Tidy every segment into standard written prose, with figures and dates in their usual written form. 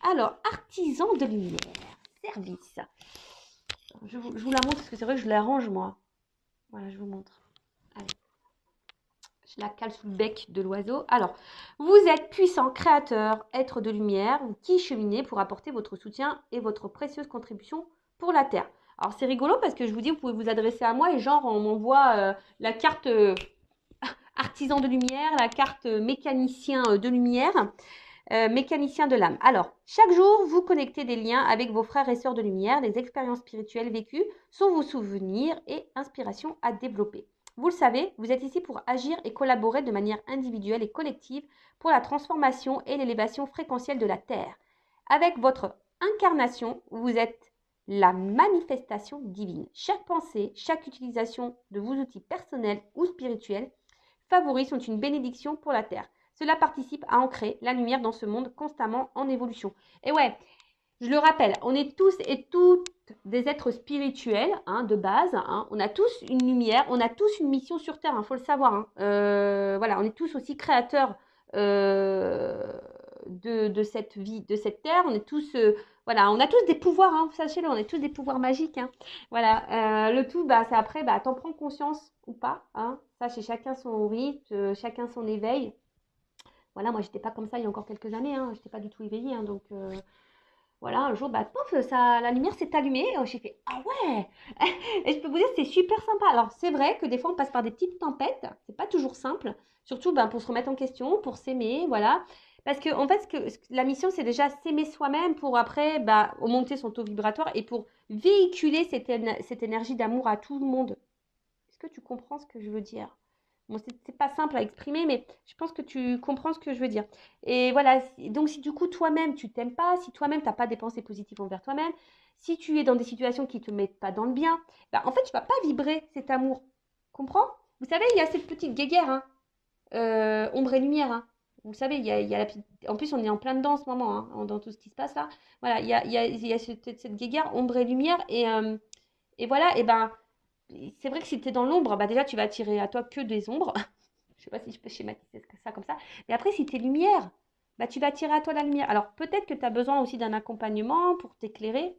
Alors, artisan de lumière, service. Je vous la montre parce que c'est vrai que je la range moi. Voilà, je vous montre. Allez. Je la cale sous le bec de l'oiseau. Alors, vous êtes puissant, créateur, être de lumière, qui cheminez pour apporter votre soutien et votre précieuse contribution pour la Terre. Alors, c'est rigolo parce que je vous dis, vous pouvez vous adresser à moi et genre, on m'envoie la carte artisan de lumière, la carte mécanicien de lumière, mécanicien de l'âme. Alors, chaque jour, vous connectez des liens avec vos frères et sœurs de lumière. Les expériences spirituelles vécues sont vos souvenirs et inspirations à développer. Vous le savez, vous êtes ici pour agir et collaborer de manière individuelle et collective pour la transformation et l'élévation fréquentielle de la Terre. Avec votre incarnation, vous êtes la manifestation divine. Chaque pensée, chaque utilisation de vos outils personnels ou spirituels favoris sont une bénédiction pour la Terre. Cela participe à ancrer la lumière dans ce monde constamment en évolution. Et ouais, je le rappelle, on est tous et toutes des êtres spirituels de base. On a tous une lumière, on a tous une mission sur Terre, faut le savoir. Voilà, on est tous aussi créateurs de cette vie, de cette Terre. On est tous, voilà, on a tous des pouvoirs, sachez-le, on est tous des pouvoirs magiques. Voilà, le tout, c'est après, t'en prends conscience ou pas. Ça, c'est chacun son rythme, chacun son éveil. Voilà, moi, j'étais pas comme ça il y a encore quelques années. Je n'étais pas du tout éveillée. Donc, voilà, un jour, pof, ça, la lumière s'est allumée. J'ai fait, ah ouais. Et je peux vous dire, c'est super sympa. Alors, c'est vrai que des fois, on passe par des petites tempêtes. C'est pas toujours simple. Surtout pour se remettre en question, pour s'aimer, voilà. Parce que, en fait, la mission, c'est déjà s'aimer soi-même pour après augmenter son taux vibratoire et pour véhiculer cette énergie d'amour à tout le monde. Est-ce que tu comprends ce que je veux dire? Bon, c'est pas simple à exprimer, mais je pense que tu comprends ce que je veux dire. Et voilà, donc si du coup toi-même tu t'aimes pas, si toi-même tu n'as pas des pensées positives envers toi-même, si tu es dans des situations qui ne te mettent pas dans le bien, en fait tu vas pas vibrer cet amour. Comprends? Vous savez, il y a cette petite guéguerre, ombre et lumière. Vous savez, il y a la petite... En plus, on est en plein dedans en ce moment, dans tout ce qui se passe là. Voilà, il y a cette guéguerre, ombre et lumière. Et voilà, et c'est vrai que si tu es dans l'ombre, déjà tu vas attirer à toi que des ombres. Je sais pas si je peux schématiser ça comme ça. Mais après, si tu es lumière, tu vas attirer à toi la lumière. Alors peut-être que tu as besoin aussi d'un accompagnement pour t'éclairer.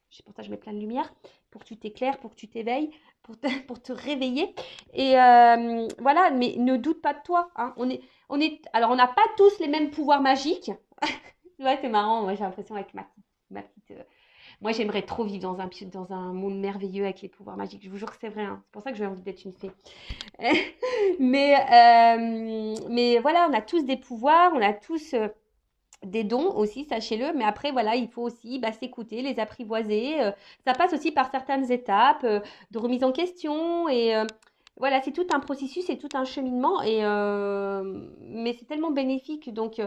C'est pour ça que je mets plein de lumière, pour que tu t'éclaires, pour que tu t'éveilles, pour te réveiller. Et voilà, mais ne doute pas de toi. Alors, on n'a pas tous les mêmes pouvoirs magiques. Ouais, c'est marrant. Moi, j'ai l'impression avec ma petite moi, j'aimerais trop vivre dans un monde merveilleux avec les pouvoirs magiques. Je vous jure que c'est vrai. C'est pour ça que j'ai envie d'être une fée. Mais voilà, on a tous des pouvoirs, on a tous des dons aussi, sachez-le. Mais après, voilà, il faut aussi s'écouter, les apprivoiser. Ça passe aussi par certaines étapes de remise en question. Et voilà, c'est tout un processus, c'est tout un cheminement. Mais c'est tellement bénéfique. Donc,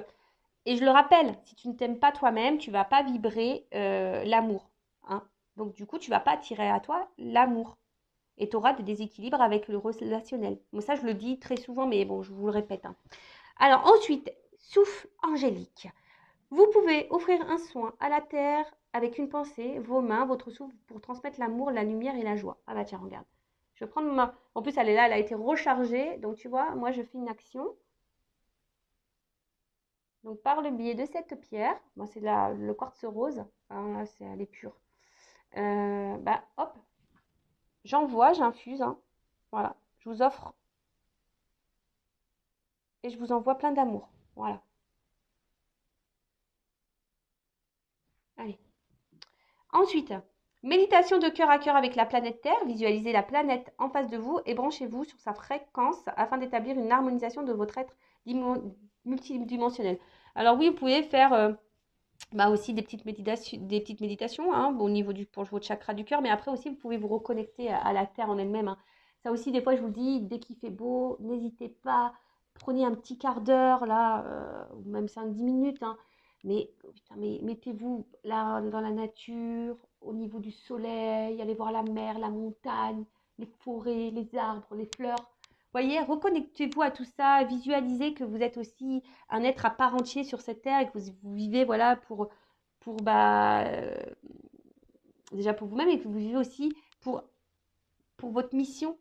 et je le rappelle, si tu ne t'aimes pas toi-même, tu ne vas pas vibrer l'amour. Donc, du coup, tu ne vas pas attirer à toi l'amour. Et tu auras des déséquilibres avec le relationnel. Bon, ça, je le dis très souvent, mais bon, je vous le répète. Alors, ensuite, souffle angélique. Vous pouvez offrir un soin à la terre avec une pensée, vos mains, votre souffle pour transmettre l'amour, la lumière et la joie. Ah bah tiens, regarde. Je vais prendre ma main. En plus, elle est là, elle a été rechargée. Donc, tu vois, moi, je fais une action. Donc, par le biais de cette pierre, moi, c'est le quartz rose. Là, elle est pure. Hop, j'envoie, j'infuse. Voilà, je vous offre et je vous envoie plein d'amour. Voilà. Allez. Ensuite, méditation de cœur à cœur avec la planète Terre. Visualisez la planète en face de vous et branchez-vous sur sa fréquence afin d'établir une harmonisation de votre être multidimensionnel. Alors oui, vous pouvez faire aussi des petites méditations au niveau pour votre chakra du cœur, mais après aussi, vous pouvez vous reconnecter à la Terre en elle-même. Ça aussi, des fois, je vous le dis, dès qu'il fait beau, n'hésitez pas, prenez un petit quart d'heure, là, ou même 5-10 minutes, mais mettez-vous là dans la nature, au niveau du soleil, allez voir la mer, la montagne, les forêts, les arbres, les fleurs. Voyez, reconnectez-vous à tout ça, visualisez que vous êtes aussi un être à part entier sur cette terre et que vous vivez voilà pour déjà pour vous-même et que vous vivez aussi pour votre mission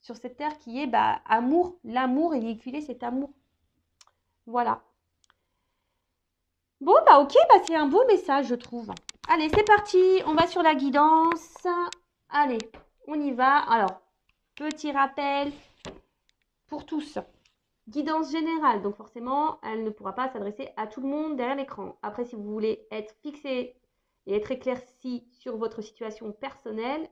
sur cette terre qui est amour, l'amour et véhiculer cet amour. Voilà. Bon, bah ok, bah c'est un beau message, je trouve. Allez, c'est parti, on va sur la guidance. Allez, on y va. Alors, petit rappel pour tous. Guidance générale, donc forcément, elle ne pourra pas s'adresser à tout le monde derrière l'écran. Après, si vous voulez être fixé et être éclairci sur votre situation personnelle,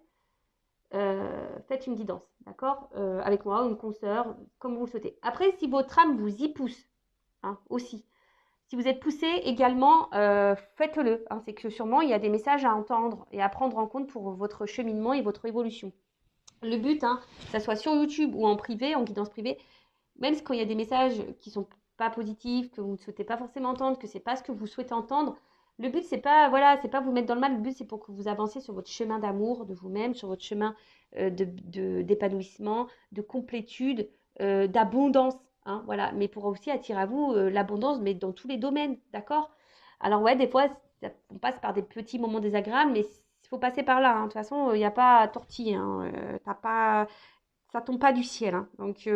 faites une guidance, d'accord, avec moi, une consoeur, comme vous le souhaitez. Après, si votre âme vous y pousse, hein, aussi, si vous êtes poussé également, faites-le. Hein, c'est que sûrement, il y a des messages à entendre et à prendre en compte pour votre cheminement et votre évolution. Le but, hein, que ça soit sur YouTube ou en privé, en guidance privée, même quand il y a des messages qui ne sont pas positifs, que vous ne souhaitez pas forcément entendre, que ce n'est pas ce que vous souhaitez entendre, le but, c'est pas, voilà, c'est pas vous mettre dans le mal. Le but, c'est pour que vous avanciez sur votre chemin d'amour de vous-même, sur votre chemin d'épanouissement, de complétude, d'abondance. Hein, voilà. Mais pour aussi attirer à vous l'abondance, mais dans tous les domaines, d'accord? Alors ouais, des fois, on passe par des petits moments désagréables, mais il faut passer par là. Hein. De toute façon, il n'y a pas à tortiller. Hein. T'as pas, ça tombe pas du ciel. Hein. Donc,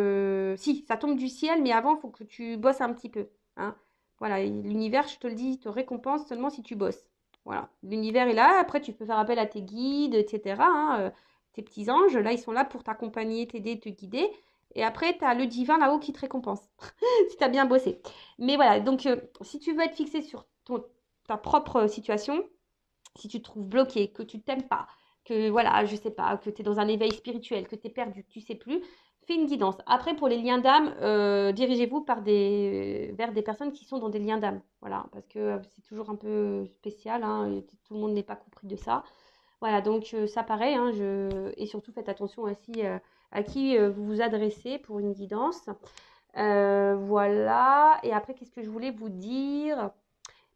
si, ça tombe du ciel, mais avant, il faut que tu bosses un petit peu. Hein. Voilà, l'univers, je te le dis, te récompense seulement si tu bosses. Voilà, l'univers est là. Après, tu peux faire appel à tes guides, etc. Hein, tes petits anges, là, ils sont là pour t'accompagner, t'aider, te guider. Et après, tu as le divin là-haut qui te récompense, si tu as bien bossé. Mais voilà, donc, si tu veux être fixé sur ta propre situation, si tu te trouves bloqué, que tu t'aimes pas, que voilà, je sais pas, que tu es dans un éveil spirituel, que tu es perdu, que tu sais plus, fais une guidance. Après, pour les liens d'âme, dirigez-vous vers des personnes qui sont dans des liens d'âme. Voilà, parce que c'est toujours un peu spécial, hein, et tout le monde n'est pas compris de ça. Voilà, donc ça pareil, hein, et surtout faites attention aussi à qui vous vous adressez pour une guidance. Voilà, et après, qu'est-ce que je voulais vous dire?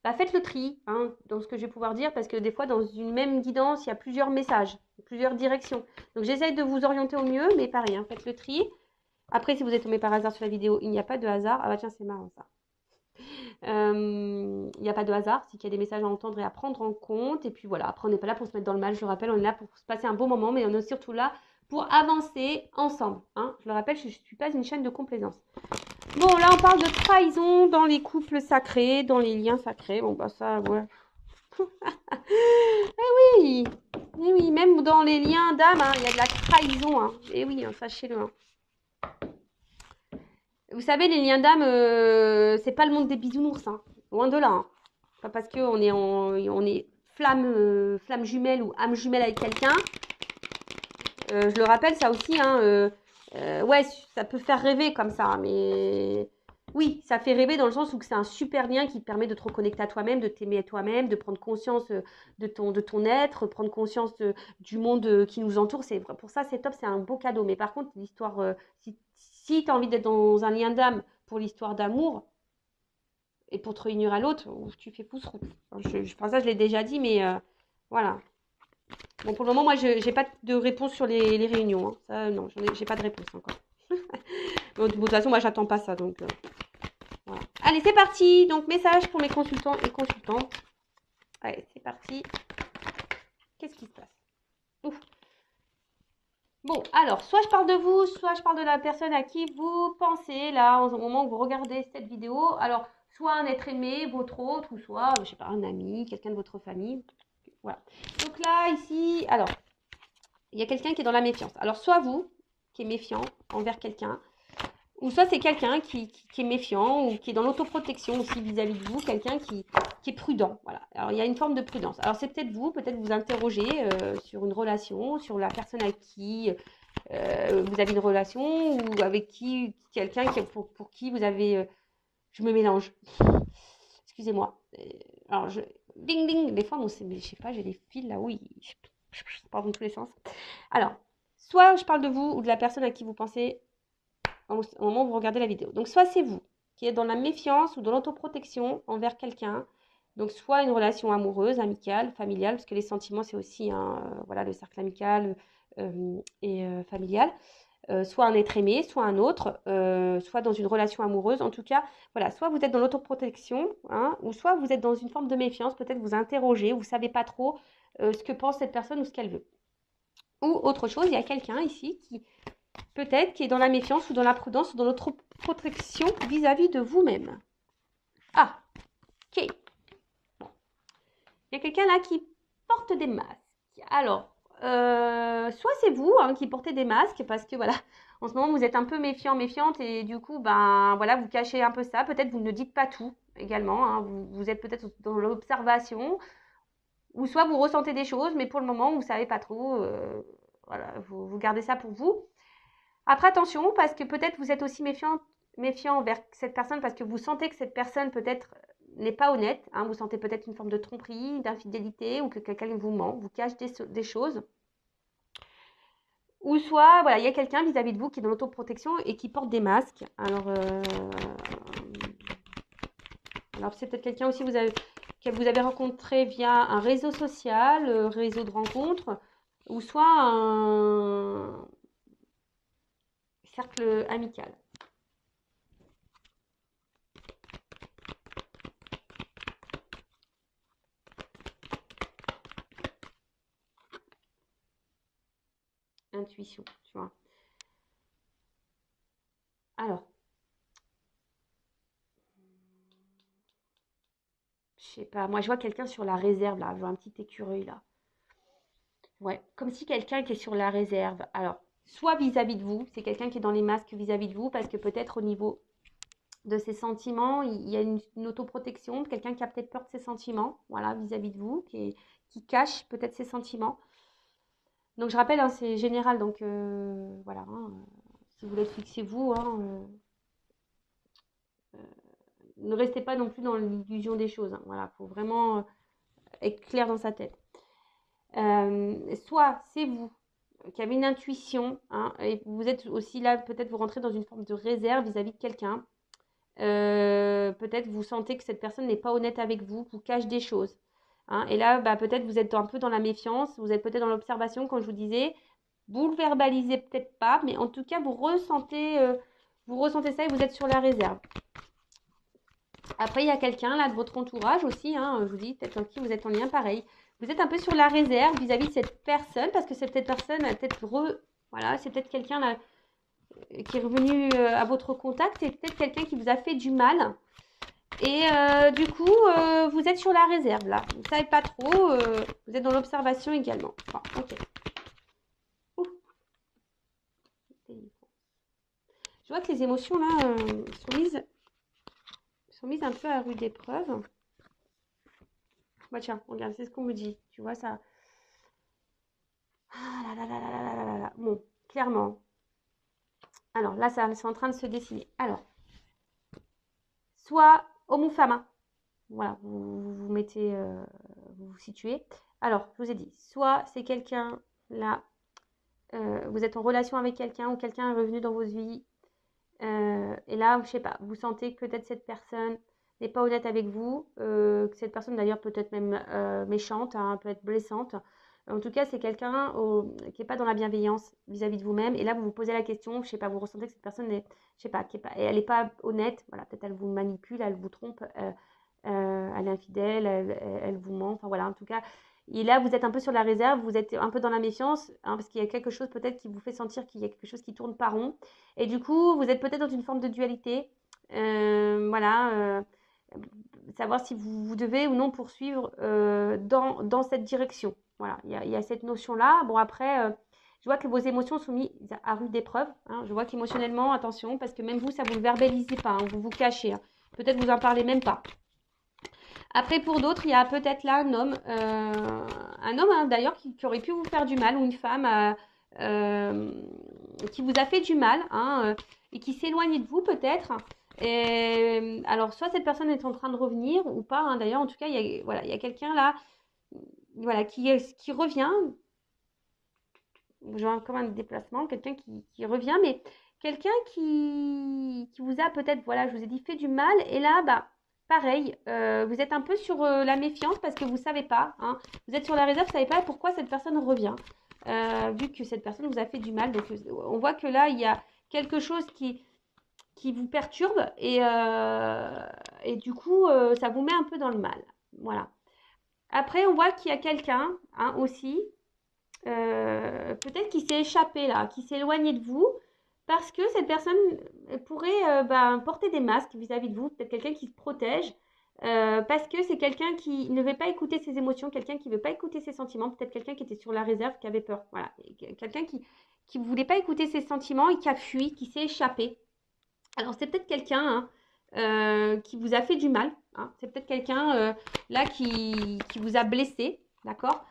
Bah, faites le tri, hein, dans ce que je vais pouvoir dire, parce que des fois, dans une même guidance, il y a plusieurs messages, plusieurs directions. Donc, j'essaye de vous orienter au mieux, mais pareil, hein, faites le tri. Après, si vous êtes tombé par hasard sur la vidéo, il n'y a pas de hasard. Ah bah tiens, c'est marrant ça. Il n'y a pas de hasard, c'est qu'il y a des messages à entendre et à prendre en compte. Et puis voilà, après, on n'est pas là pour se mettre dans le mal, je le rappelle, on est là pour se passer un bon moment, mais on est surtout là pour avancer ensemble. Hein. Je le rappelle, je ne suis pas une chaîne de complaisance. Bon, là, on parle de trahison dans les couples sacrés, dans les liens sacrés. Bon, bah ça, ouais. Oui, oui, oui, même dans les liens d'âme, hein, il y a de la trahison. Hein. Et oui, hein, sachez-le. Hein. Vous savez, les liens d'âme, c'est pas le monde des bisounours. Hein. Loin de là. Hein. Pas parce qu'on est, on est flamme jumelle ou âme jumelle avec quelqu'un. Je le rappelle, ça aussi, hein, ouais, ça peut faire rêver comme ça, mais oui, ça fait rêver dans le sens où c'est un super lien qui te permet de te reconnecter à toi-même, de t'aimer à toi-même, de prendre conscience de ton être, prendre conscience du monde qui nous entoure. Pour ça, c'est top, c'est un beau cadeau. Mais par contre, l'histoire, si tu as envie d'être dans un lien d'âme pour l'histoire d'amour et pour te réunir à l'autre, tu fais pouce route. Enfin, ça, je l'ai déjà dit, mais voilà. Bon, pour le moment, moi, je n'ai pas de réponse sur les réunions. Hein. Ça, non, j'ai pas de réponse encore. Bon, de toute façon, moi, j'attends pas ça. Donc, voilà. Allez, c'est parti. Donc, message pour mes consultants et consultantes. Allez, c'est parti. Qu'est-ce qui se passe? Ouf. Bon, alors, soit je parle de vous, soit je parle de la personne à qui vous pensez, là, au moment où vous regardez cette vidéo. Alors, soit un être aimé, votre autre, ou soit, je sais pas, un ami, quelqu'un de votre famille. Voilà. Donc là, ici, alors, il y a quelqu'un qui est dans la méfiance. Alors, soit vous, qui est méfiant envers quelqu'un, ou soit c'est quelqu'un qui est méfiant ou qui est dans l'autoprotection aussi vis-à-vis de vous, quelqu'un qui est prudent. Voilà. Alors, il y a une forme de prudence. Alors, c'est peut-être vous interrogez sur une relation, sur la personne à qui vous avez une relation ou avec qui, quelqu'un pour qui vous avez... je me mélange. Excusez-moi. Alors, bing, bing. Des fois, je sais pas, j'ai des fils là, oui. Je parle dans tous les sens. Alors, soit je parle de vous ou de la personne à qui vous pensez au moment où vous regardez la vidéo. Donc, soit c'est vous qui êtes dans la méfiance ou dans l'autoprotection envers quelqu'un. Donc, soit une relation amoureuse, amicale, familiale, parce que les sentiments, c'est aussi voilà, le cercle amical et familial. Soit un être aimé, soit un autre, soit dans une relation amoureuse. En tout cas, voilà, soit vous êtes dans l'autoprotection, hein, ou soit vous êtes dans une forme de méfiance. Peut-être vous interrogez, vous ne savez pas trop ce que pense cette personne ou ce qu'elle veut. Ou autre chose, il y a quelqu'un ici qui peut-être qui est dans la méfiance ou dans la prudence ou dans l'autoprotection vis-à-vis de vous-même. Ah, ok. Il y a quelqu'un là qui porte des masques. Alors, soit c'est vous hein, qui portez des masques parce que voilà, en ce moment vous êtes un peu méfiant, méfiante et du coup, ben voilà, vous cachez un peu ça. Peut-être vous ne dites pas tout également. Hein, vous êtes peut-être dans l'observation ou soit vous ressentez des choses, mais pour le moment vous savez pas trop. Voilà, vous gardez ça pour vous. Après attention parce que peut-être vous êtes aussi méfiant envers cette personne parce que vous sentez que cette personne peut-être n'est pas honnête, hein, vous sentez peut-être une forme de tromperie, d'infidélité ou que quelqu'un vous ment, vous cache des choses. Ou soit, voilà, il y a quelqu'un vis-à-vis de vous qui est dans l'autoprotection et qui porte des masques. Alors c'est peut-être quelqu'un aussi que vous avez rencontré via un réseau social, réseau de rencontres, ou soit un cercle amical. Intuition, tu vois. Alors, je sais pas, moi je vois quelqu'un sur la réserve là, je vois un petit écureuil là. Ouais, comme si quelqu'un qui est sur la réserve. Alors, soit vis-à-vis de vous, c'est quelqu'un qui est dans les masques vis-à-vis de vous, parce que peut-être au niveau de ses sentiments, il y a une autoprotection, quelqu'un qui a peut-être peur de ses sentiments, voilà, vis-à-vis de vous, qui cache peut-être ses sentiments. Donc je rappelle, hein, c'est général, donc voilà, hein, si vous voulez fixer vous, hein, ne restez pas non plus dans l'illusion des choses. Hein, voilà, il faut vraiment être clair dans sa tête. Soit c'est vous qui avez une intuition, hein, et vous êtes aussi là, peut-être vous rentrez dans une forme de réserve vis-à-vis de quelqu'un. Peut-être vous sentez que cette personne n'est pas honnête avec vous, vous cache des choses. Hein, et là, bah, peut-être vous êtes un peu dans la méfiance, vous êtes peut-être dans l'observation, comme je vous disais. Vous le verbalisez peut-être pas, mais en tout cas, vous ressentez ça et vous êtes sur la réserve. Après, il y a quelqu'un là de votre entourage aussi, hein, je vous dis, peut-être en qui vous êtes en lien pareil. Vous êtes un peu sur la réserve vis-à-vis de cette personne, parce que cette personne a peut-être voilà, c'est peut-être quelqu'un là qui est revenu à votre contact, et peut-être quelqu'un qui vous a fait du mal. Et du coup, vous êtes sur la réserve là. Vous ne savez pas trop, vous êtes dans l'observation également. Bon, ok. Ouh. Je vois que les émotions là sont mises un peu à rude épreuve. Bah tiens, regarde, c'est ce qu'on me dit. Tu vois ça. Ah là là là là là là là là. Bon, clairement. Alors là, c'est en train de se dessiner. Alors, soit homme ou femme. Hein. Voilà, vous mettez, vous vous situez. Alors, je vous ai dit, soit c'est quelqu'un là, vous êtes en relation avec quelqu'un ou quelqu'un est revenu dans votre vie. Et là, je sais pas, vous sentez que peut-être cette personne n'est pas honnête avec vous, que cette personne d'ailleurs peut être même méchante, hein, peut être blessante. En tout cas, c'est quelqu'un qui n'est pas dans la bienveillance vis-à-vis de vous-même. Et là, vous vous posez la question, je sais pas, vous ressentez que cette personne est, je sais pas, elle n'est pas honnête. Voilà, peut-être elle vous manipule, elle vous trompe, elle est infidèle, elle vous ment. Enfin voilà, en tout cas. Et là, vous êtes un peu sur la réserve, vous êtes un peu dans la méfiance, hein, parce qu'il y a quelque chose peut-être qui vous fait sentir qu'il y a quelque chose qui tourne pas rond. Et du coup, vous êtes peut-être dans une forme de dualité. Voilà. Savoir si vous devez ou non poursuivre dans cette direction. Voilà, il y a cette notion-là. Bon, après, je vois que vos émotions sont mises à rude épreuve. Hein. Je vois qu'émotionnellement, attention, parce que même vous, ça ne vous le verbalisez pas, hein, vous vous cachez. Hein. Peut-être vous en parlez même pas. Après, pour d'autres, il y a peut-être là un homme hein, d'ailleurs qui aurait pu vous faire du mal, ou une femme qui vous a fait du mal, hein, et qui s'éloigne de vous peut-être. Et, alors, soit cette personne est en train de revenir ou pas, hein, d'ailleurs, en tout cas, voilà, il y a quelqu'un là voilà, qui revient, genre comme un déplacement, quelqu'un qui revient, mais quelqu'un qui vous a peut-être, voilà, je vous ai dit, fait du mal, et là, bah, pareil, vous êtes un peu sur la méfiance parce que vous ne savez pas, hein, vous êtes sur la réserve, vous ne savez pas pourquoi cette personne revient, vu que cette personne vous a fait du mal, donc on voit que là, il y a quelque chose qui vous perturbe, et du coup, ça vous met un peu dans le mal, voilà. Après, on voit qu'il y a quelqu'un, hein, aussi, peut-être qui s'est échappé là, qui s'est éloigné de vous, parce que cette personne pourrait porter des masques vis-à-vis de vous, peut-être quelqu'un qui se protège, parce que c'est quelqu'un qui ne veut pas écouter ses émotions, quelqu'un qui ne veut pas écouter ses sentiments, peut-être quelqu'un qui était sur la réserve, qui avait peur. Voilà, quelqu'un qui ne voulait pas écouter ses sentiments et qui a fui, qui s'est échappé. Alors, c'est peut-être quelqu'un qui vous a fait du mal. Hein. C'est peut-être quelqu'un là qui vous a blessé, d'accord.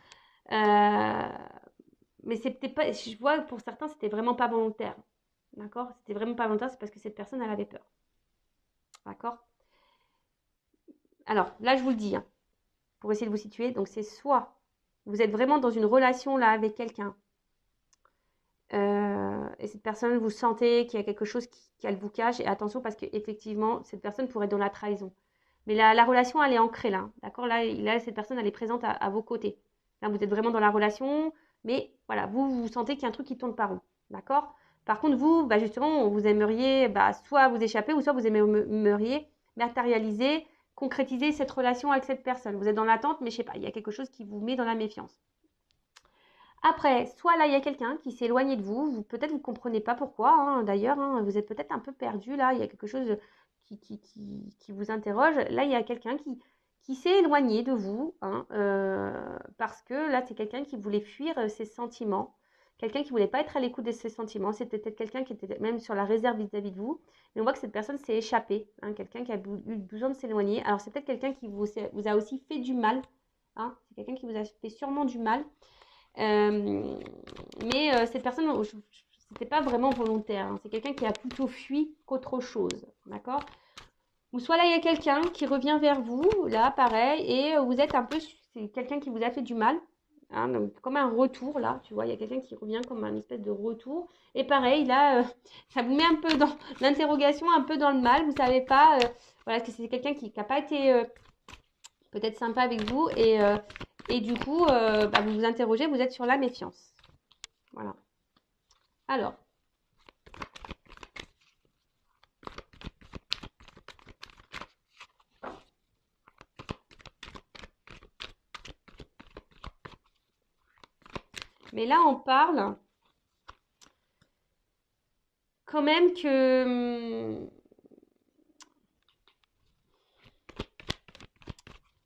Mais c'est peut-être pas, je vois pour certains, c'était vraiment pas volontaire. D'accord. C'était vraiment pas volontaire, c'est parce que cette personne, elle avait peur. D'accord. Alors, là, je vous le dis, hein, pour essayer de vous situer. Donc, c'est soit vous êtes vraiment dans une relation là avec quelqu'un et cette personne, vous sentez qu'il y a quelque chose qu'elle vous cache. Et attention, parce qu'effectivement, cette personne pourrait être dans la trahison. Mais la relation, elle est ancrée là. D'accord. Là, cette personne, elle est présente à vos côtés. Là, vous êtes vraiment dans la relation. Mais voilà, vous sentez qu'il y a un truc qui tourne pas rond. D'accord. Par contre, vous, bah, justement, vous aimeriez soit vous échapper ou soit vous aimeriez matérialiser, concrétiser cette relation avec cette personne. Vous êtes dans l'attente, mais je sais pas, il y a quelque chose qui vous met dans la méfiance. Après, soit là, il y a quelqu'un qui s'est éloigné de vous, peut-être vous ne comprenez pas pourquoi, hein, d'ailleurs, hein, vous êtes peut-être un peu perdu là, il y a quelque chose qui vous interroge. Là, il y a quelqu'un qui s'est éloigné de vous, hein, parce que là, c'est quelqu'un qui voulait fuir ses sentiments, quelqu'un qui ne voulait pas être à l'écoute de ses sentiments, c'était peut-être quelqu'un qui était même sur la réserve vis-à-vis de vous, mais on voit que cette personne s'est échappée, hein, quelqu'un qui a eu besoin de s'éloigner. Alors, c'est peut-être quelqu'un qui vous a aussi fait du mal, hein, c'est quelqu'un qui vous a fait sûrement du mal. Mais cette personne, c'était pas vraiment volontaire. Hein. C'est quelqu'un qui a plutôt fui qu'autre chose. D'accord. Ou soit là, il y a quelqu'un qui revient vers vous, là, pareil, et vous êtes un peu, c'est quelqu'un qui vous a fait du mal. Hein, donc, comme un retour, là, tu vois, il y a quelqu'un qui revient comme un espèce de retour. Et pareil, là, ça vous met un peu dans l'interrogation, un peu dans le mal. Vous savez pas, voilà, que c'est quelqu'un qui n'a pas été peut-être sympa avec vous. Et du coup, vous vous interrogez, vous êtes sur la méfiance. Voilà. Alors. Mais là, on parle quand même que...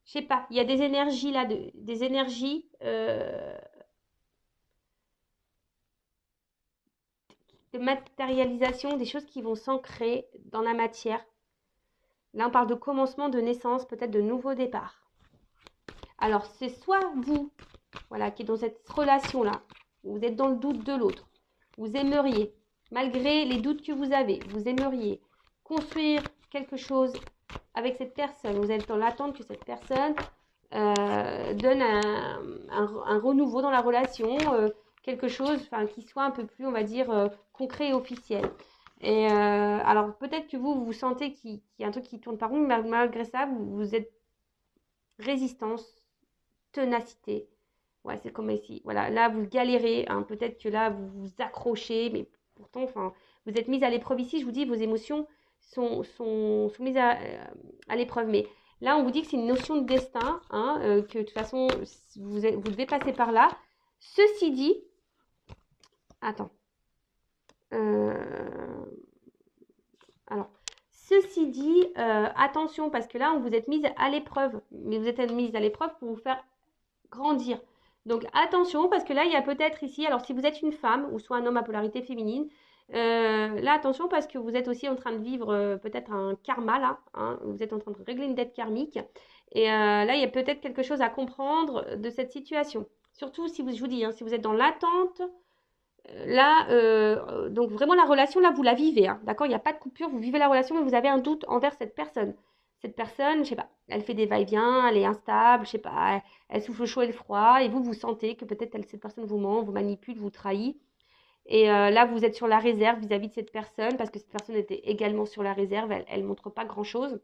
je sais pas, il y a des énergies là, des énergies de matérialisation, des choses qui vont s'ancrer dans la matière. Là, on parle de commencement, de naissance, peut-être de nouveau départ. Alors, c'est soit vous, voilà, qui est dans cette relation-là, où vous êtes dans le doute de l'autre, vous aimeriez, malgré les doutes que vous avez, vous aimeriez construire quelque chose avec cette personne. Vous êtes dans l'attente que cette personne donne un renouveau dans la relation, quelque chose qui soit un peu plus, on va dire, concret et officiel. Et alors, peut-être que vous sentez qu'il y a un truc qui tourne pas rond, mais malgré ça, vous êtes résistance, ténacité. Ouais, c'est comme ici. Voilà, là, vous galérez. Hein. Peut-être que là, vous vous accrochez, mais pourtant, vous êtes mise à l'épreuve ici. Je vous dis, vos émotions sont mises à l'épreuve. Mais là, on vous dit que c'est une notion de destin, hein, que de toute façon, vous devez passer par là. Ceci dit, attends. Alors, ceci dit, attention, parce que là, on vous êtes mise à l'épreuve. Mais vous êtes mise à l'épreuve pour vous faire grandir. Donc attention, parce que là, il y a peut-être ici, alors si vous êtes une femme ou soit un homme à polarité féminine, là, attention, parce que vous êtes aussi en train de vivre peut-être un karma, là, hein, vous êtes en train de régler une dette karmique, et là, il y a peut-être quelque chose à comprendre de cette situation. Surtout si je vous dis, hein, si vous êtes dans l'attente, là, donc vraiment la relation, là, vous la vivez, hein, d'accord? Il n'y a pas de coupure, vous vivez la relation, mais vous avez un doute envers cette personne. Cette personne, je sais pas, elle fait des va-et-vient, elle est instable, je sais pas, elle souffle le chaud et le froid, et vous sentez que peut-être cette personne vous ment, vous manipule, vous trahit. Et là, vous êtes sur la réserve vis-à-vis de cette personne, parce que cette personne était également sur la réserve, elle montre pas grand-chose.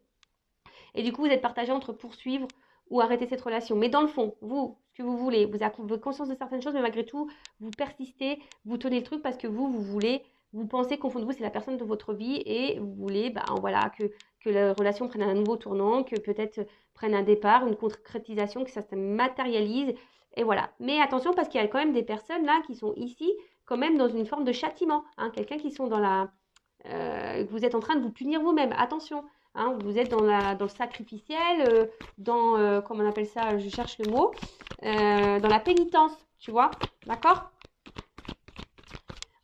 Et du coup, vous êtes partagé entre poursuivre ou arrêter cette relation. Mais dans le fond, vous, ce que vous voulez, vous avez conscience de certaines choses, mais malgré tout, vous persistez, vous tenez le truc parce que vous voulez, vous pensez qu'au fond de vous, c'est la personne de votre vie et vous voulez, voilà, que la relation prenne un nouveau tournant, que peut-être prenne un départ, une concrétisation, que ça se matérialise. Et voilà. Mais attention, parce qu'il y a quand même des personnes là qui sont ici, quand même dans une forme de châtiment. Hein, quelqu'un qui sont dans la... que vous êtes en train de vous punir vous-même. Attention. Hein, vous êtes dans le sacrificiel, comment on appelle ça, je cherche le mot, dans la pénitence, tu vois, d'accord?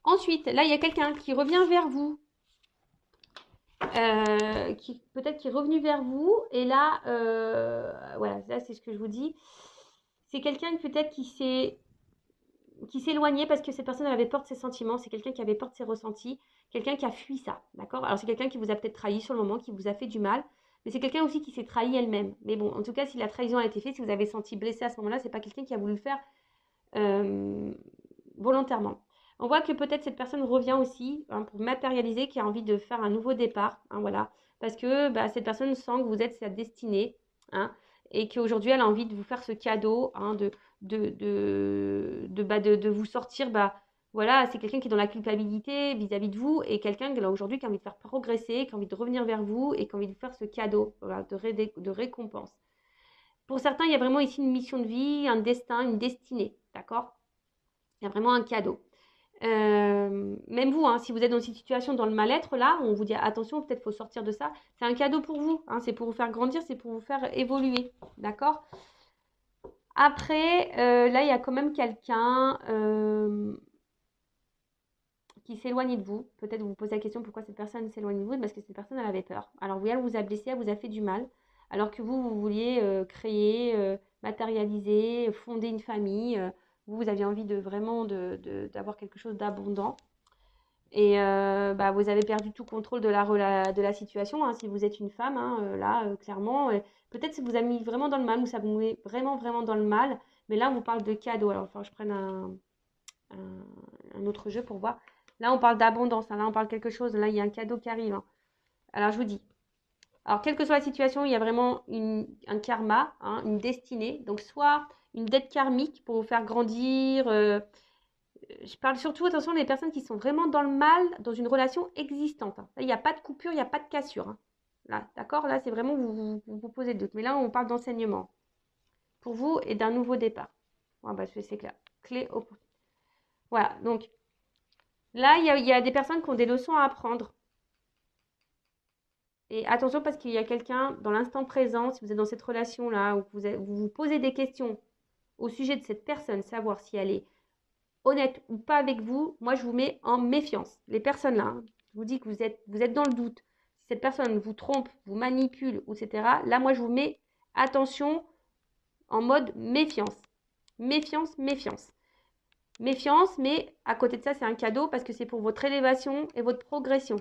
Ensuite, là, il y a quelqu'un qui revient vers vous, peut-être qui est revenu vers vous, et là, voilà, là, c'est ce que je vous dis. C'est quelqu'un peut-être qui s'éloignait parce que cette personne avait peur de ses sentiments, c'est quelqu'un qui avait peur de ses ressentis, quelqu'un qui a fui ça, d'accord? Alors c'est quelqu'un qui vous a peut-être trahi sur le moment, qui vous a fait du mal, mais c'est quelqu'un aussi qui s'est trahi elle-même. Mais bon, en tout cas, si la trahison a été faite, si vous avez senti blessé à ce moment-là, c'est pas quelqu'un qui a voulu le faire volontairement. On voit que peut-être cette personne revient aussi hein, pour matérialiser, qui a envie de faire un nouveau départ, hein, voilà, parce que bah, cette personne sent que vous êtes sa destinée, hein, et qu'aujourd'hui elle a envie de vous faire ce cadeau, hein, de vous sortir, bah, voilà, c'est quelqu'un qui est dans la culpabilité vis-à-vis de vous, et quelqu'un là aujourd'hui qui a envie de faire progresser, qui a envie de revenir vers vous, et qui a envie de vous faire ce cadeau, voilà, de récompense. Pour certains, il y a vraiment ici une mission de vie, un destin, une destinée, d'accord? Il y a vraiment un cadeau. Même vous, hein, si vous êtes dans une situation dans le mal-être, là, on vous dit attention, peut-être faut sortir de ça. C'est un cadeau pour vous, hein, c'est pour vous faire grandir, c'est pour vous faire évoluer, d'accord? Après, là, il y a quand même quelqu'un qui s'éloigne de vous. Peut-être vous vous posez la question pourquoi cette personne s'éloigne de vous, parce que cette personne, elle avait peur. Alors oui, elle vous a blessé, elle vous a fait du mal, alors que vous vouliez créer, matérialiser, fonder une famille. Vous aviez envie de vraiment d'avoir quelque chose d'abondant. Et bah, vous avez perdu tout contrôle de la situation, hein, si vous êtes une femme, hein, là, clairement. Peut-être que ça vous a mis vraiment dans le mal, ou ça vous met vraiment, vraiment dans le mal. Mais là, on vous parle de cadeau. Alors, il va falloir que je prenne un autre jeu pour voir. Là, on parle d'abondance, hein, là, on parle de quelque chose. Là, il y a un cadeau qui arrive, hein. Alors, je vous dis. Alors, quelle que soit la situation, il y a vraiment un karma, hein, une destinée. Donc, soit une dette karmique pour vous faire grandir. Je parle surtout, attention, des personnes qui sont vraiment dans le mal, dans une relation existante, hein. Là, il n'y a pas de coupure, il n'y a pas de cassure, hein. Là, d'accord? Là, c'est vraiment, vous posez de doute. Mais là, on parle d'enseignement pour vous et d'un nouveau départ. Ouais, bah, c'est clair. Clé au... Voilà, donc là, il y a des personnes qui ont des leçons à apprendre. Et attention, parce qu'il y a quelqu'un dans l'instant présent, si vous êtes dans cette relation-là, où vous vous posez des questions au sujet de cette personne, savoir si elle est honnête ou pas avec vous, moi, je vous mets en méfiance. Les personnes là, hein, je vous dis que vous êtes dans le doute. Si cette personne vous trompe, vous manipule, etc., là, moi, je vous mets attention en mode méfiance. Méfiance, méfiance. Méfiance, mais à côté de ça, c'est un cadeau parce que c'est pour votre élévation et votre progression.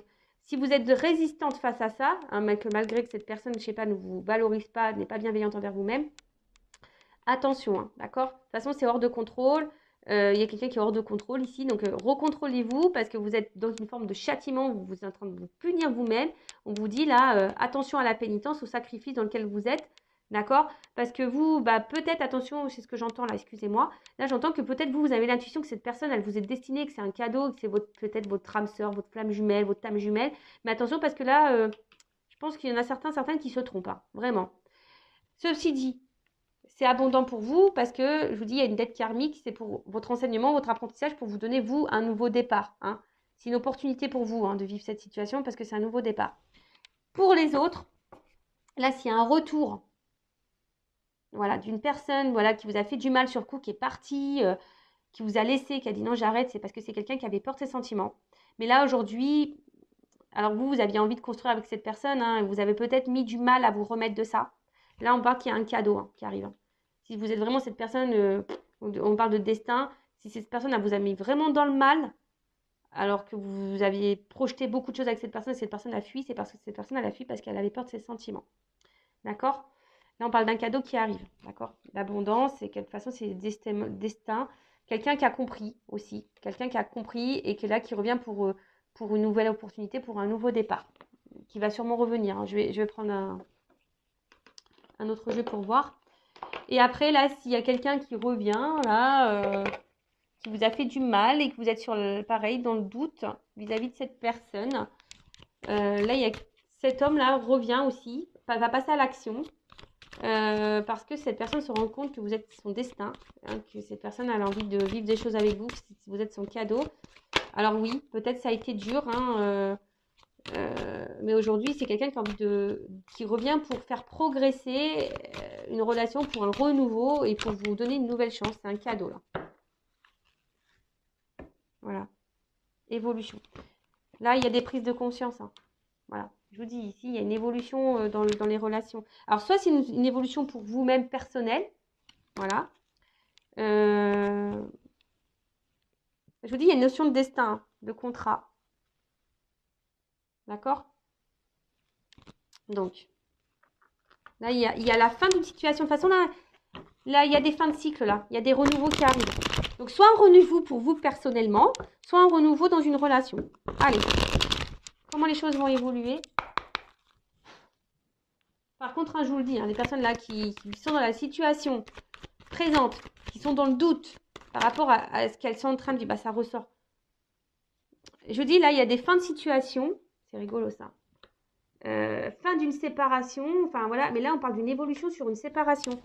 Si vous êtes résistante face à ça, hein, malgré que cette personne, je ne sais pas, ne vous valorise pas, n'est pas bienveillante envers vous-même, attention, hein, d'accord? De toute façon, c'est hors de contrôle. Il y a quelqu'un qui est hors de contrôle ici. Donc, recontrôlez-vous parce que vous êtes dans une forme de châtiment. Vous êtes en train de vous punir vous-même. On vous dit là, attention à la pénitence, au sacrifice dans lequel vous êtes. D'accord? Parce que vous, bah, peut-être, attention, c'est ce que j'entends là, excusez-moi. Là, j'entends que peut-être vous avez l'intuition que cette personne, elle vous est destinée, que c'est un cadeau, que c'est peut-être votre âme sœur, votre flamme jumelle, votre âme jumelle. Mais attention parce que là, je pense qu'il y en a certaines qui se trompent, hein, vraiment. Ceci dit, c'est abondant pour vous parce que, je vous dis, il y a une dette karmique, c'est pour votre enseignement, votre apprentissage, pour vous donner, vous, un nouveau départ, hein. C'est une opportunité pour vous, hein, de vivre cette situation parce que c'est un nouveau départ. Pour les autres, là, s'il y a un retour, voilà, d'une personne, voilà, qui vous a fait du mal sur le coup, qui est partie, qui vous a laissé, qui a dit non, j'arrête, c'est parce que c'est quelqu'un qui avait peur de ses sentiments. Mais là, aujourd'hui, alors vous aviez envie de construire avec cette personne, hein, et vous avez peut-être mis du mal à vous remettre de ça. Là, on parle qu'il y a un cadeau, hein, qui arrive, hein. Si vous êtes vraiment cette personne, on parle de destin, si cette personne elle vous a mis vraiment dans le mal, alors que vous aviez projeté beaucoup de choses avec cette personne a fui, c'est parce que cette personne elle a fui parce qu'elle avait peur de ses sentiments. D'accord? Là, on parle d'un cadeau qui arrive. D'accord? L'abondance, c'est de toute façon, c'est destin. Quelqu'un qui a compris aussi. Quelqu'un qui a compris et qui est là, qui revient pour une nouvelle opportunité, pour un nouveau départ. Qui va sûrement revenir, hein. Je vais prendre un autre jeu pour voir. Et après, là, s'il y a quelqu'un qui revient, là, qui vous a fait du mal et que vous êtes pareil, dans le doute vis-à-vis de cette personne, là, il y a cet homme-là revient aussi, va passer à l'action, parce que cette personne se rend compte que vous êtes son destin, hein, que cette personne a envie de vivre des choses avec vous, que vous êtes son cadeau. Alors oui, peut-être ça a été dur, hein, Mais aujourd'hui, c'est quelqu'un qui a envie qui revient pour faire progresser une relation, pour un renouveau et pour vous donner une nouvelle chance. C'est un cadeau, là. Voilà. Évolution. Là, il y a des prises de conscience, hein. Voilà. Je vous dis, ici, il y a une évolution dans les relations. Alors, soit c'est une évolution pour vous-même personnelle. Voilà. Je vous dis, il y a une notion de destin, de contrat. D'accord? Donc, là, il y a la fin d'une situation. De toute façon, là, il y a des fins de cycle, là. Il y a des renouveaux qui arrivent. Donc, soit un renouveau pour vous personnellement, soit un renouveau dans une relation. Allez. Comment les choses vont évoluer? Par contre, hein, je vous le dis, hein, les personnes là qui sont dans la situation présente, qui sont dans le doute par rapport à ce qu'elles sont en train de vivre, bah, ça ressort. Je vous dis, là, il y a des fins de situation. C'est rigolo, ça. Fin d'une séparation. Enfin, voilà. Mais là, on parle d'une évolution sur une séparation.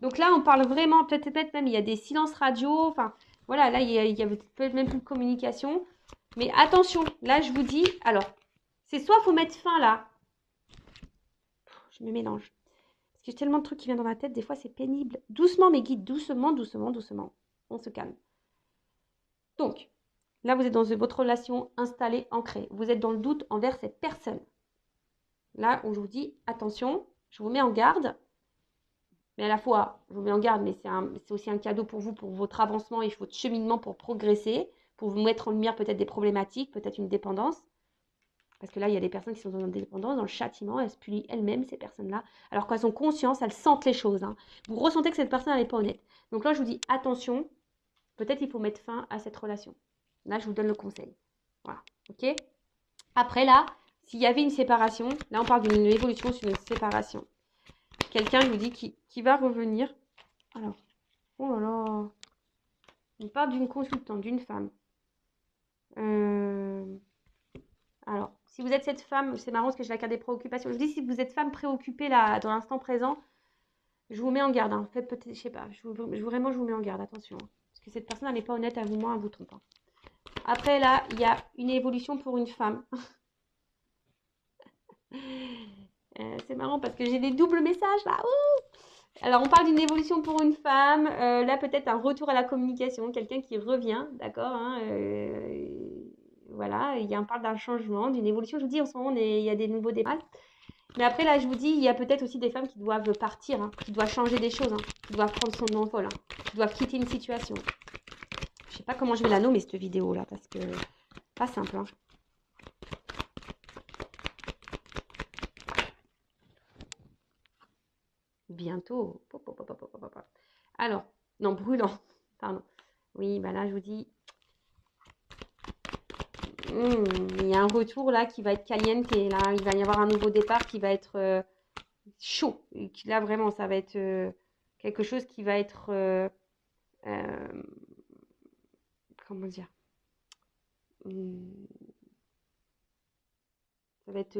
Donc là, on parle vraiment, peut-être même, il y a des silences radio. Enfin, voilà, là, il y a peut-être même plus de communication. Mais attention, là, je vous dis, alors, c'est soit il faut mettre fin là. Je me mélange. Parce que j'ai tellement de trucs qui viennent dans ma tête, des fois, c'est pénible. Doucement, mes guides, doucement, doucement, doucement. On se calme. Donc, là, vous êtes dans votre relation installée, ancrée. Vous êtes dans le doute envers cette personne. Là, on vous dit, attention, je vous mets en garde. Mais à la fois, je vous mets en garde, mais c'est aussi un cadeau pour vous, pour votre avancement et votre cheminement pour progresser, pour vous mettre en lumière peut-être des problématiques, peut-être une dépendance. Parce que là, il y a des personnes qui sont dans la dépendance, dans le châtiment, elles se punissent elles-mêmes, ces personnes-là. Alors qu'elles ont conscience, elles sentent les choses. Hein. Vous ressentez que cette personne, elle n'est pas honnête. Donc là, je vous dis, attention, peut-être il faut mettre fin à cette relation. Là, je vous donne le conseil. Voilà, ok? Après, là, s'il y avait une séparation, là, on parle d'une évolution sur une séparation. Quelqu'un, je vous dis, qui va revenir. Alors, oh là là. On parle d'une consultante, d'une femme. Alors, si vous êtes cette femme, c'est marrant parce que j'ai la carte des préoccupations. Je dis, si vous êtes femme préoccupée là, dans l'instant présent, je vous mets en garde. Hein. Faites peut-être, je sais pas, vraiment, je vous mets en garde. Attention. Hein. Parce que cette personne, elle n'est pas honnête à vous, moi, elle vous trompe. Hein. Après, là, il y a une évolution pour une femme. C'est marrant parce que j'ai des doubles messages là. Ouh. Alors, on parle d'une évolution pour une femme. Là, peut-être un retour à la communication. Quelqu'un qui revient, d'accord hein, voilà, on parle d'un changement, d'une évolution. Je vous dis, en ce moment, il y a des nouveaux départs. Mais après, là, je vous dis, il y a peut-être aussi des femmes qui doivent partir, hein, qui doivent changer des choses, hein, qui doivent prendre son envol, hein, qui doivent quitter une situation. Je sais pas comment je vais la nommer, cette vidéo-là, parce que pas simple. Hein. Bientôt. Alors, non, brûlant. Pardon. Oui, bah là, je vous dis, il y a un retour là qui va être caliente et là, il va y avoir un nouveau départ qui va être chaud. Et là, vraiment, ça va être quelque chose qui va être... comment dire ça va être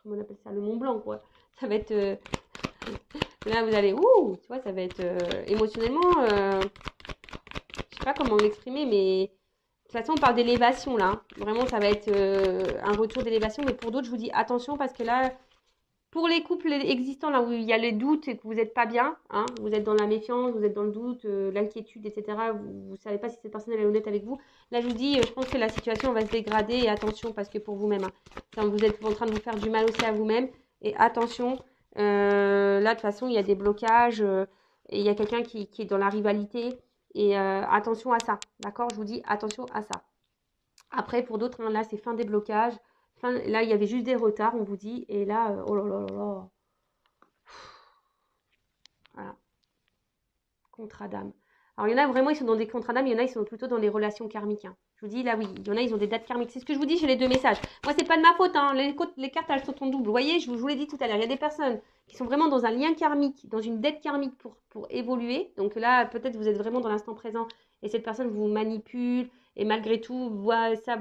comment on appelle ça, le Mont Blanc, quoi. Ça va être... là, vous allez... Ouh, tu vois, ça va être émotionnellement... je sais pas comment l'exprimer, mais... De toute façon, on parle d'élévation, là. Vraiment, ça va être un retour d'élévation. Mais pour d'autres, je vous dis attention parce que là, pour les couples existants, là où il y a les doutes et que vous n'êtes pas bien, hein, vous êtes dans la méfiance, vous êtes dans le doute, l'inquiétude, etc. Vous ne savez pas si cette personne elle est honnête avec vous. Là, je vous dis, je pense que la situation va se dégrader et attention parce que pour vous-même, hein, vous êtes en train de vous faire du mal aussi à vous-même. Et attention, là, de toute façon, il y a des blocages et il y a quelqu'un qui est dans la rivalité. Et attention à ça, d'accord? Je vous dis attention à ça. Après, pour d'autres, hein, là, c'est fin des blocages. Là, il y avait juste des retards, on vous dit. Et là, oh là là là là. Voilà. Contrat d'âme. Alors, il y en a vraiment, ils sont dans des contrats d'âme. Il y en a, ils sont plutôt dans les relations karmiques. Hein. Je vous dis, là, oui. Il y en a, ils ont des dates karmiques. C'est ce que je vous dis chez les deux messages. Moi, c'est pas de ma faute. Hein. Les cartes, elles sont en double. Vous voyez, je vous l'ai dit tout à l'heure. Il y a des personnes qui sont vraiment dans un lien karmique, dans une dette karmique pour évoluer. Donc là, peut-être vous êtes vraiment dans l'instant présent et cette personne vous manipule. Et malgré tout, vous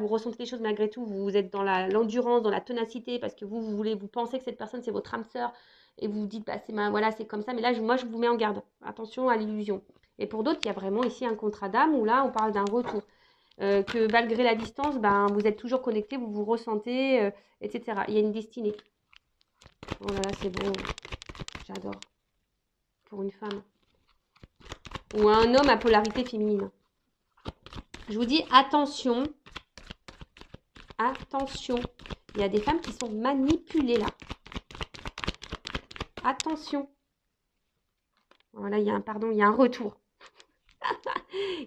ressentez des choses, malgré tout, vous êtes dans l'endurance, dans la ténacité, parce que vous pensez que cette personne, c'est votre âme sœur, et vous vous dites, bah, voilà, c'est comme ça, mais là, moi, je vous mets en garde. Attention à l'illusion. Et pour d'autres, il y a vraiment ici un contrat d'âme, où là, on parle d'un retour. que malgré la distance, ben, vous êtes toujours connectés, vous vous ressentez, etc. Il y a une destinée. Oh là là, c'est beau. J'adore. Pour une femme. Ou un homme à polarité féminine. Je vous dis, attention. Attention. Il y a des femmes qui sont manipulées là. Attention. Voilà, il y a un pardon, il y a un retour.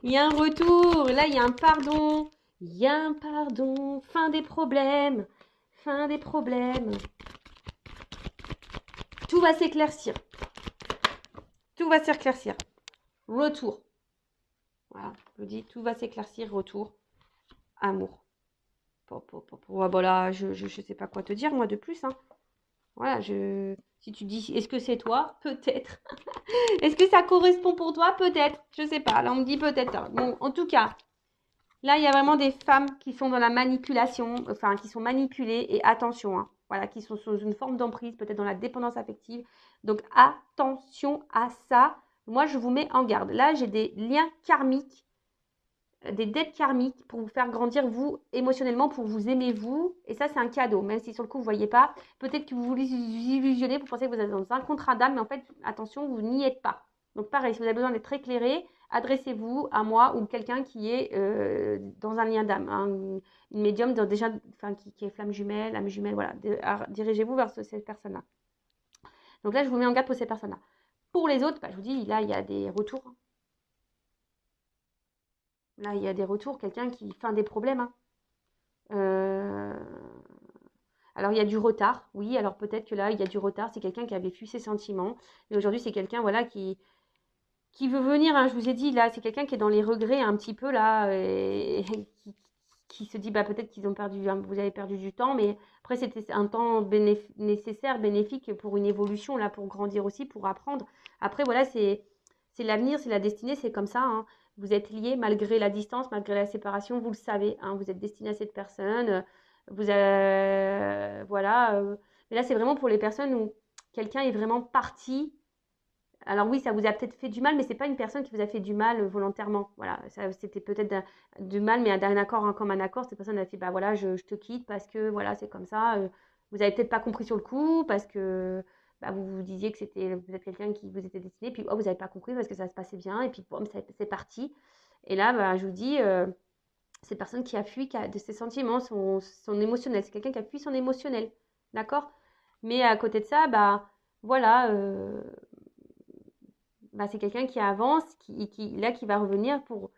Il y a un retour. Là, il y a un pardon. Il y a un pardon. Fin des problèmes. Fin des problèmes. Tout va s'éclaircir. Tout va s'éclaircir. Retour. Voilà, je vous dis, tout va s'éclaircir. Retour. Amour. Voilà, je sais pas quoi te dire, moi, de plus. Hein. Voilà, si tu dis, est-ce que c'est toi? Peut-être. Est-ce que ça correspond pour toi? Peut-être. Je sais pas. Là, on me dit peut-être. Bon, en tout cas, là, il y a vraiment des femmes qui sont dans la manipulation, enfin, qui sont manipulées. Et attention, hein, voilà, qui sont sous une forme d'emprise, peut-être dans la dépendance affective. Donc, attention à ça. Moi, je vous mets en garde. Là, j'ai des liens karmiques, des dettes karmiques pour vous faire grandir, vous, émotionnellement, pour vous aimer, vous. Et ça, c'est un cadeau, même si sur le coup, vous ne voyez pas. Peut-être que vous vous illusionnez, vous pensez que vous êtes dans un contrat d'âme, mais en fait, attention, vous n'y êtes pas. Donc, pareil, si vous avez besoin d'être éclairé, adressez-vous à moi ou quelqu'un qui est dans un lien d'âme, hein, une médium déjà, enfin, qui est flamme jumelle, âme jumelle, voilà. Dirigez-vous vers cette personne-là. Donc là, je vous mets en garde pour ces personnes-là. Pour les autres, bah, je vous dis, là, il y a des retours. Là, il y a des retours, quelqu'un qui fait des problèmes. Hein. Alors, il y a du retard, oui. Alors, peut-être que là, il y a du retard. C'est quelqu'un qui avait fui ses sentiments. Et aujourd'hui, c'est quelqu'un, voilà, qui veut venir. Hein, je vous ai dit, là, c'est quelqu'un qui est dans les regrets un petit peu, là, et qui se dit, bah, peut-être qu'ils ont perdu, vous avez perdu du temps. Mais après, c'était un temps nécessaire, bénéfique pour une évolution, là, pour grandir aussi, pour apprendre. Après, voilà, c'est l'avenir, c'est la destinée, c'est comme ça. Hein. Vous êtes liés malgré la distance, malgré la séparation, vous le savez. Hein, vous êtes destiné à cette personne. Voilà. Mais là, c'est vraiment pour les personnes où quelqu'un est vraiment parti. Alors oui, ça vous a peut-être fait du mal, mais c'est pas une personne qui vous a fait du mal volontairement. Voilà, c'était peut-être du mal, mais d'un accord, hein, comme un accord. Cette personne a fait, bah voilà, je te quitte parce que voilà, c'est comme ça. Vous avez peut-être pas compris sur le coup parce que bah, vous vous disiez que vous êtes quelqu'un qui vous était destiné, puis oh, vous n'avez pas compris parce que ça se passait bien, et puis boum, c'est parti. Et là, bah, je vous dis, cette personne qui a fui de ses sentiments, son émotionnel. C'est quelqu'un qui a fui son émotionnel. D'accord? Mais à côté de ça, bah voilà, bah, c'est quelqu'un qui avance, qui va revenir pour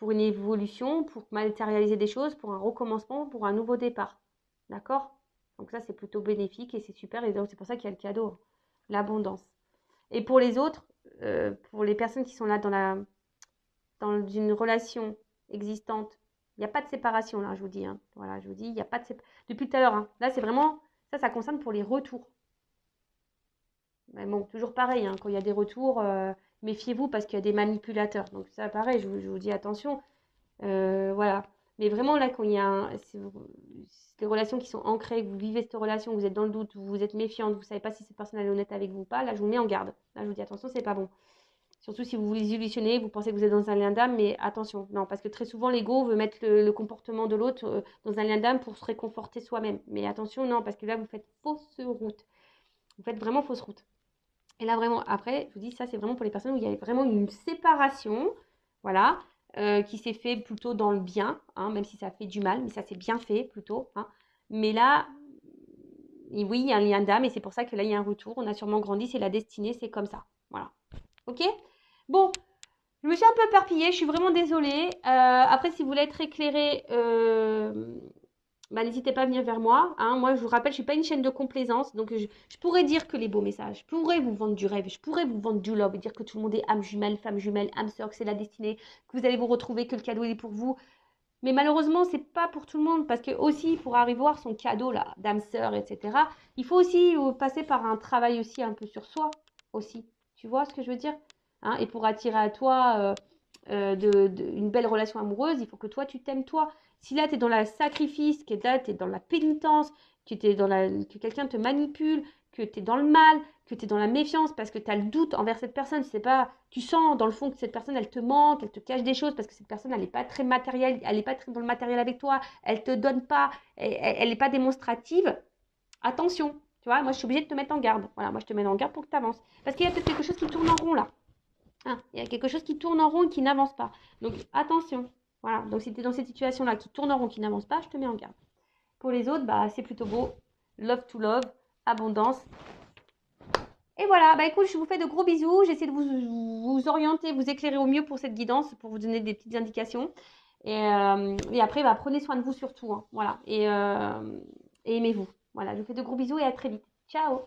une évolution, pour matérialiser des choses, pour un recommencement, pour un nouveau départ. D'accord? Donc ça, c'est plutôt bénéfique et c'est super. Et donc, c'est pour ça qu'il y a le cadeau, hein, l'abondance. Et pour les autres, pour les personnes qui sont là dans une relation existante, il n'y a pas de séparation là, je vous dis. Hein. Voilà, je vous dis, il n'y a pas de séparation. Depuis tout à l'heure, hein. Là, c'est vraiment, ça concerne pour les retours. Mais bon, toujours pareil, hein, quand il y a des retours, méfiez-vous parce qu'il y a des manipulateurs. Donc ça, pareil, je vous dis attention. Voilà. Mais vraiment, là, quand il y a des relations qui sont ancrées, que vous vivez cette relation, vous êtes dans le doute, vous êtes méfiante, vous ne savez pas si cette personne est honnête avec vous ou pas, là, je vous mets en garde. Là, je vous dis attention, c'est pas bon. Surtout si vous vous illusionnez, vous pensez que vous êtes dans un lien d'âme, mais attention, non, parce que très souvent, l'ego veut mettre le comportement de l'autre dans un lien d'âme pour se réconforter soi-même. Mais attention, non, parce que là, vous faites fausse route. Vous faites vraiment fausse route. Et là, vraiment, après, je vous dis, ça, c'est vraiment pour les personnes où il y a vraiment une séparation, voilà, qui s'est fait plutôt dans le bien, hein, même si ça fait du mal, mais ça s'est bien fait plutôt. Hein. Mais là, oui, il y a un lien d'âme et c'est pour ça que là, il y a un retour. On a sûrement grandi, c'est la destinée, c'est comme ça. Voilà. Ok? Bon, je me suis un peu éparpillée, je suis vraiment désolée. Après, si vous voulez être éclairé, bah, n'hésitez pas à venir vers moi. Hein. Moi, je vous rappelle, je ne suis pas une chaîne de complaisance. Donc, je pourrais dire que les beaux messages. Je pourrais vous vendre du rêve. Je pourrais vous vendre du love. Et dire que tout le monde est âme jumelle, femme jumelle, âme sœur, que c'est la destinée, que vous allez vous retrouver, que le cadeau est pour vous. Mais malheureusement, ce n'est pas pour tout le monde. Parce que aussi, pour arriver à voir son cadeau, là, d'âme sœur, etc., il faut aussi passer par un travail aussi un peu sur soi. Aussi. Tu vois ce que je veux dire? Hein, et pour attirer à toi une belle relation amoureuse, il faut que toi, tu t'aimes toi. Si là, tu es dans le sacrifice, que là, tu es dans la pénitence, que quelqu'un te manipule, que tu es dans le mal, que tu es dans la méfiance parce que tu as le doute envers cette personne, c'est pas, tu sens dans le fond que cette personne, elle te manque, elle te cache des choses parce que cette personne, elle n'est pas très matérielle, elle n'est pas très dans le matériel avec toi, elle te donne pas, elle n'est pas démonstrative, attention, tu vois, moi je suis obligée de te mettre en garde. Voilà, moi je te mets en garde pour que tu avances. Parce qu'il y a peut-être quelque chose qui tourne en rond là. Hein, il y a quelque chose qui tourne en rond et qui n'avance pas. Donc attention. Voilà, donc si tu es dans cette situation-là qui tourne en rond, qui n'avance pas, je te mets en garde. Pour les autres, bah c'est plutôt beau. Love to love, abondance. Et voilà, bah écoute, je vous fais de gros bisous. J'essaie de vous orienter, vous éclairer au mieux pour cette guidance, pour vous donner des petites indications. Et après, bah, prenez soin de vous surtout. Hein, voilà. Et aimez-vous. Voilà, je vous fais de gros bisous et à très vite. Ciao!